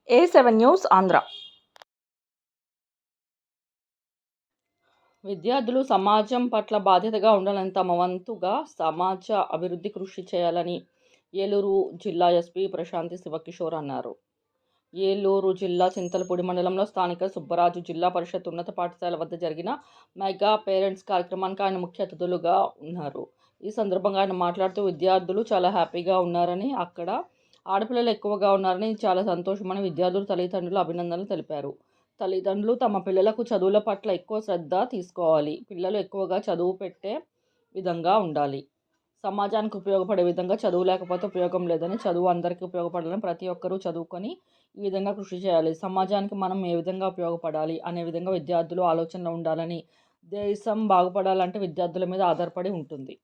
A7 news Andhra. విద్యార్థులు సమాజం పట్ల బాధ్యతగా ఉండాలని, తమ వంతుగా సమాజ అభివృద్ధి కృషి చేయాలని ఏలూరు జిల్లా ఎస్పీ ప్రశాంతి శివకిషోర్ అన్నారు. ఏలూరు జిల్లా చింతలపూడి మండలంలో స్థానిక సుబ్బరాజు జిల్లా పరిషత్ ఉన్నత పాఠశాల వద్ద జరిగిన మెగా పేరెంట్స్ కార్యక్రమానికి ఆయన ముఖ్య అతిథులుగా ఉన్నారు. ఈ సందర్భంగా ఆయన మాట్లాడుతూ, విద్యార్థులు చాలా హ్యాపీగా ఉన్నారని, అక్కడ ఆడపిల్లలు ఎక్కువగా ఉన్నారని, చాలా సంతోషమని విద్యార్థులు తల్లిదండ్రులు అభినందనలు తెలిపారు. తల్లిదండ్రులు తమ పిల్లలకు చదువుల పట్ల ఎక్కువ శ్రద్ధ తీసుకోవాలి. పిల్లలు ఎక్కువగా చదువు పెట్టే విధంగా ఉండాలి. సమాజానికి ఉపయోగపడే విధంగా చదువు లేకపోతే ఉపయోగం లేదని, చదువు అందరికీ ఉపయోగపడాలని, ప్రతి ఒక్కరూ చదువుకొని ఈ విధంగా కృషి చేయాలి. సమాజానికి మనం ఏ విధంగా ఉపయోగపడాలి అనే విధంగా విద్యార్థులు ఆలోచనలో ఉండాలని, దేశం బాగుపడాలంటే విద్యార్థుల మీద ఆధారపడి ఉంటుంది.